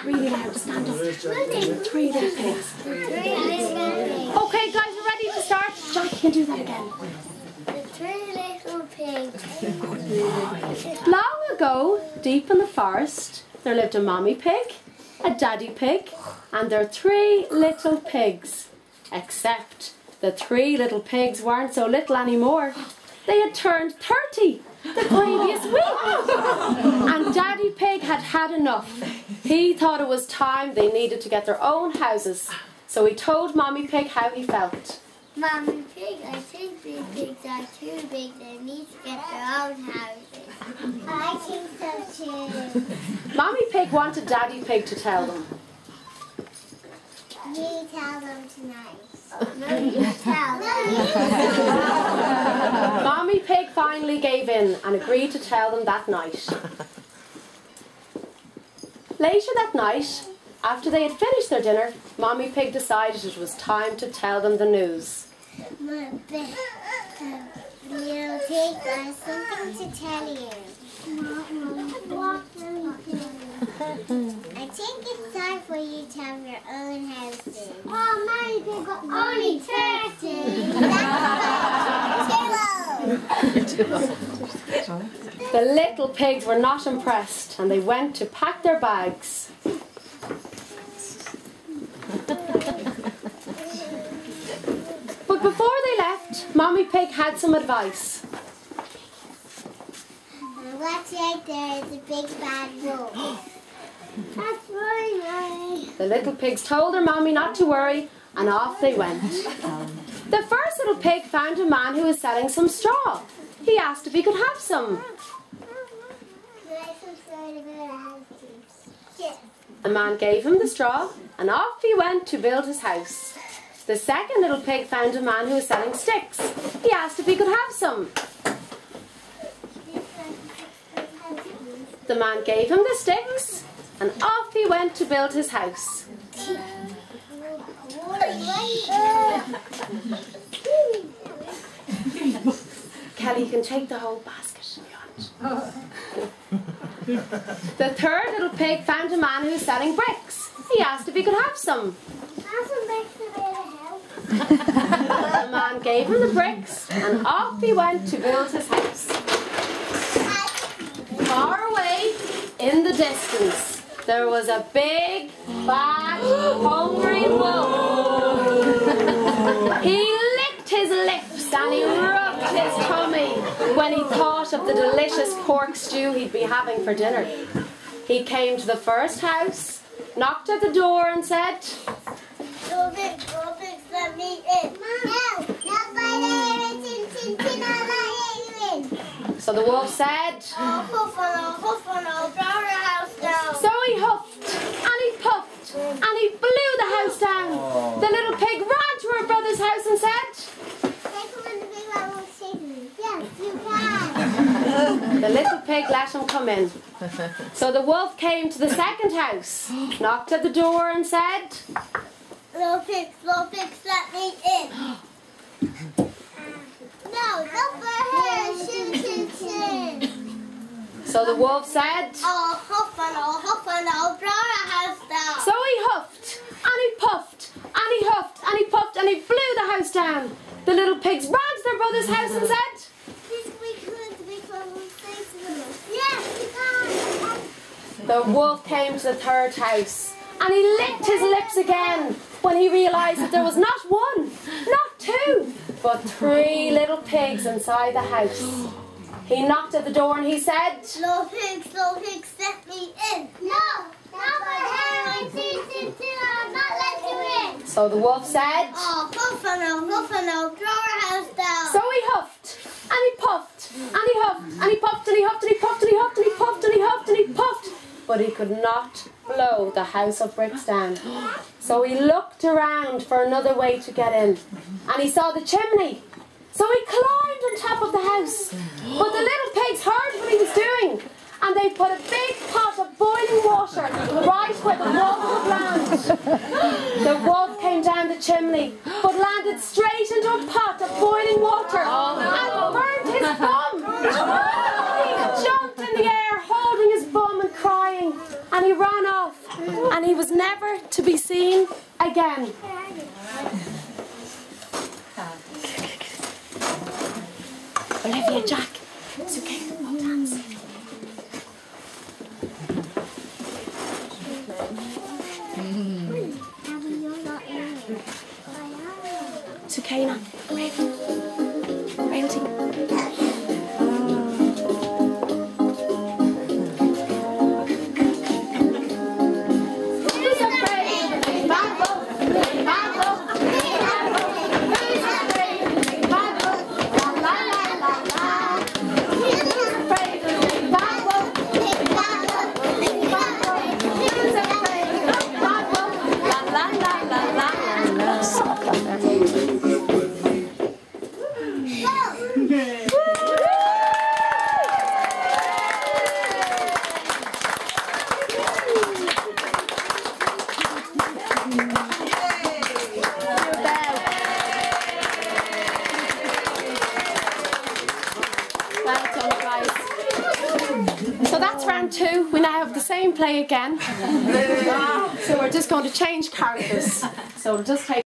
Really loud, stand up. 3 little pigs. Okay, guys, we're ready to start. Jack, you can do that again. The 3 little pigs. Long ago, deep in the forest, there lived a mommy pig, a daddy pig, and their 3 little pigs. Except the 3 little pigs weren't so little anymore. They had turned 30 the previous week. And Daddy Pig had had enough. He thought it was time they needed to get their own houses. So he told Mommy Pig how he felt. Mommy Pig, I think these pigs are too big. They need to get their own houses. I think so too. Mommy Pig wanted Daddy Pig to tell them. You tell them tonight. No, you tell them. Mommy Pig finally gave in and agreed to tell them that night. Later that night, after they had finished their dinner, Mommy Pig decided it was time to tell them the news. Little Pig, I have something to tell you. I think it's time for you to have your own houses. Oh, Mommy Pig got only 30. The little pigs were not impressed and they went to pack their bags. But before they left, Mommy Pig had some advice. Watch out, there is a big bad wolf. That's right, Mommy. The little pigs told their mommy not to worry and off they went. The first little pig found a man who was selling some straw. He asked if he could have some. The man gave him the straw and off he went to build his house. The second little pig found a man who was selling sticks. He asked if he could have some. The man gave him the sticks and off he went to build his house. Kelly, you can take the whole basket if you want. The third little pig found a man who was selling bricks. He asked if he could have some. The man gave him the bricks and off he went to build his house. Far away in the distance, there was a big, fat, hungry wolf. He licked his lips and he rubbed his tummy when he thought of the delicious pork stew he'd be having for dinner. He came to the first house, knocked at the door and said, Little pigs, let me in. No, not by there. So the wolf said, I'll huff and I'll draw your house down. So he huffed and he puffed and he blew the house down. The little pig ran to her brother's house and said, Yes, you can. The little pig let him come in. So the wolf came to the second house, knocked at the door and said, Little pigs, let me in. No, not for her. Shin. So the wolf said, I'll huff and I'll draw your house down. So he huffed and he puffed and he huffed and he puffed and he blew the house down. The little pigs ran to their brother's house and said, Yes, we can. The wolf came to the third house and he licked his lips again when he realised that there was not one, not 2, but 3 little pigs inside the house. He knocked at the door and he said, Little pigs, let me in. No, not for her. I'm not letting you in. So the wolf said, I'll huff and I'll draw your house down. So he huffed and he puffed and he huffed and he puffed and he huffed and he puffed and he huffed and he puffed and he huffed and he puffed, but he could not blow the house of bricks down. So he looked around for another way to get in and he saw the chimney. So he climbed on top of the house. But the little pigs heard what he was doing and they put a big pot of boiling water right where the wolf would land. The wolf came down the chimney but landed straight into a pot of boiling water and burned his thumb. He jumped in the air holding his he ran off and he was never to be seen again. Olivia, Jack, it's okay, hold hands. It's okay now. Royalty. So that's round 2. We now have the same play again. So we're just going to change characters. So we'll just take